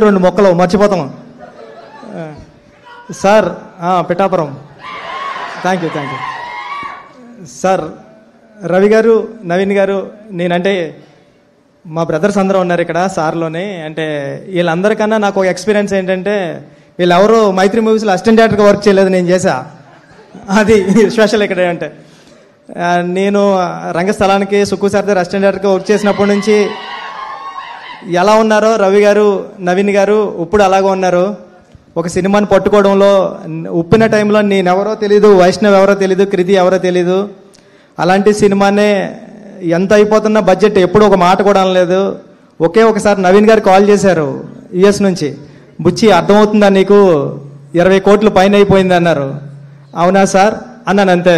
రెండు మొక్కలు మర్చిపోతాం sir. Pithapuram. Thank you sir. Ravi గారు, నవీన్ గారు, నేనంటే మా బ్రదర్స్ అందరూ ఉన్నారు ఇక్కడ సార్లోనే. అంటే వీళ్ళందరికన్నా నాకు ఒక ఎక్స్పీరియన్స్ ఏంటంటే, వీళ్ళెవరూ మైత్రి మూవీస్లో అసిస్టెంట్ డైరెక్టర్గా వర్క్ చేయలేదు, నేను చేశా. అది స్పెషల్ ఇక్కడ. అంటే నేను రంగస్థలానికి సుక్కు సార్ దగ్గర అసిస్టెంట్ డైరెక్టర్గా వర్క్ చేసినప్పటి నుంచి ఎలా ఉన్నారో రవి గారు, నవీన్ గారు ఇప్పుడు అలాగే ఉన్నారు. ఒక సినిమాని పట్టుకోవడంలో ఉప్పిన టైంలో నేనెవరో తెలీదు, వైష్ణవ్ ఎవరో తెలీదు, కృతి ఎవరో తెలీదు. అలాంటి సినిమానే ఎంత అయిపోతున్న బడ్జెట్ ఎప్పుడు ఒక మాట కూడా అనలేదు. ఒకే ఒకసారి నవీన్ గారు కాల్ చేశారు యుఎస్ నుంచి, బుచ్చి అర్థమవుతుందా నీకు, 20 కోట్ల పైన అయిపోయింది అన్నారు. అవునా సార్ అన్నాను, అంతే.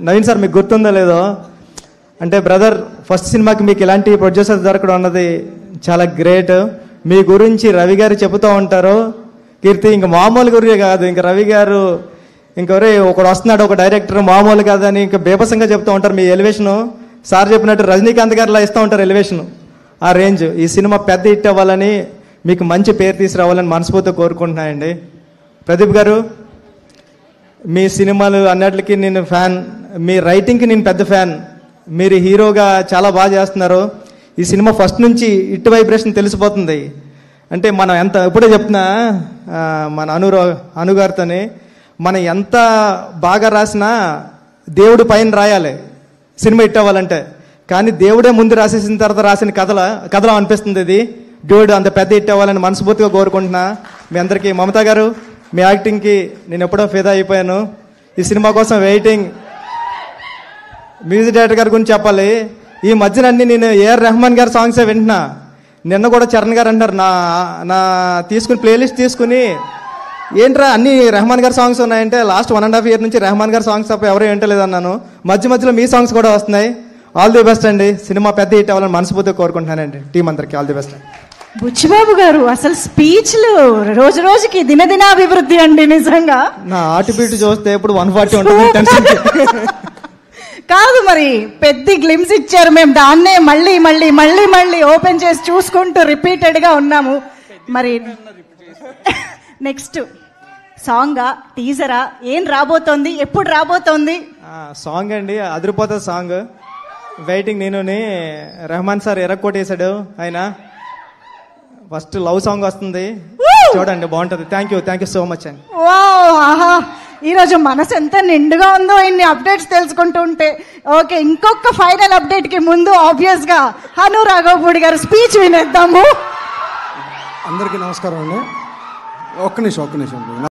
నవీన్ సార్ మీకు గుర్తుందో లేదో అంటే, బ్రదర్ ఫస్ట్ సినిమాకి మీకు ఇలాంటి ప్రొడ్యూసర్ దొరకడం అన్నది చాలా గ్రేట్. మీ గురించి రవి గారు చెబుతూ ఉంటారు, కీర్తి ఇంక మామూలు గురి కాదు, ఇంక రవి గారు ఇంకొరే ఒకడు వస్తున్నాడు, ఒక డైరెక్టర్ మామూలు కాదని ఇంకా బేబసంగా చెప్తూ ఉంటారు. మీ ఎలివేషను సార్ చెప్పినట్టు రజనీకాంత్ గారిలా ఇస్తూ ఉంటారు ఎలివేషను, ఆ రేంజ్. ఈ సినిమా పెద్ద హిట్ అవ్వాలని, మీకు మంచి పేరు తీసుకురావాలని మనస్ఫూర్తిగా కోరుకుంటున్నాయండి. ప్రదీప్ గారు, మీ సినిమాలు అన్నిటికీ నేను ఫ్యాన్, మీ రైటింగ్కి నేను పెద్ద ఫ్యాన్. మీరు హీరోగా చాలా బాగా చేస్తున్నారు. ఈ సినిమా ఫస్ట్ నుంచి ఇటు వైబ్రేషన్ తెలిసిపోతుంది. అంటే మనం ఎంత, ఇప్పుడే చెప్తున్నా మన అనుగారితోని, మనం ఎంత బాగా రాసినా దేవుడి పైన రాయాలి సినిమా హిట్ అవ్వాలంటే. కానీ దేవుడే ముందు రాసేసిన తర్వాత రాసిన కథలో అనిపిస్తుంది ఇది. దేవుడు అంత పెద్ద హిట్ అవ్వాలని మనస్ఫూర్తిగా కోరుకుంటున్నా. మీ అందరికీ, మమతా గారు మీ యాక్టింగ్కి నేను ఎప్పుడో ఫిదా అయిపోయాను. ఈ సినిమా కోసం వెయిటింగ్. మ్యూజిక్ డైరెక్టర్ గారి గురించి చెప్పాలి. ఈ మధ్యన అన్ని నేను ఏఆర్ రెహమాన్ గారి సాంగ్సే వింటున్నా. నిన్న కూడా చరణ్ గారు అంటారు, నా తీసుకుని ప్లేలిస్ట్ తీసుకుని, ఏంట్రా అన్ని రెహమాన్ గారి సాంగ్స్ ఉన్నాయంటే, లాస్ట్ 1.5 year నుంచి రెహమాన్ గారి సాంగ్స్ తప్ప ఎవరు వింటలేదు అన్నాను. మధ్యలో మీ సాంగ్స్ కూడా వస్తున్నాయి. ఆల్ ది బెస్ట్ అండి. సినిమా పెద్ద హిట్ అవ్వాలని మనస్ఫూర్తిగా కోరుకుంటున్నానండి. టీం అందరికీ ఆల్ ది బెస్ట్. బుచ్చిబాబు గారు అసలు స్పీచ్లు రోజు రోజుకి దినదినాభివృద్ధి అండి. నిజంగా నా ఆర్టిబీట్ చూస్తే ఇప్పుడు 140 ఉంటుంది. కాదు, మరి పెద్ద గ్లిమ్స్ ఇచ్చారు. మేము దాన్నే మళ్ళీ మళ్ళీ మళ్ళీ మళ్ళీ ఓపెన్ చేసి చూసుకుంటూ రిపీటెడ్గా ఉన్నాము. మరి నెక్స్ట్ సాంగా, టీజరా, ఏం రాబోతోంది, ఎప్పుడు రాబోతోంది? సాంగ్ అండి, అదిరిపోతుంది సాంగ్. వెయిటింగ్. నేను రెహమాన్ సార్ ఎరక్కొట్టేశాడు. ఆయన ఫస్ట్ లవ్ సాంగ్ వస్తుంది, చూడండి బాగుంటుంది. థ్యాంక్ యూ సో మచ్ అండి. ఆహా, ఈరోజు మనసు ఎంత నిండుగా ఉందో ఇన్ని అప్డేట్స్ తెలుసుకుంటూ ఉంటే. ఓకే, ఇంకొక ఫైనల్ అప్డేట్ కి ముందు ఆబ్వియస్ గా హను రాఘవపూడి గారు స్పీచ్ వినేద్దాము. అందరికీ నమస్కారం అండి. ఒక్క నిమిషం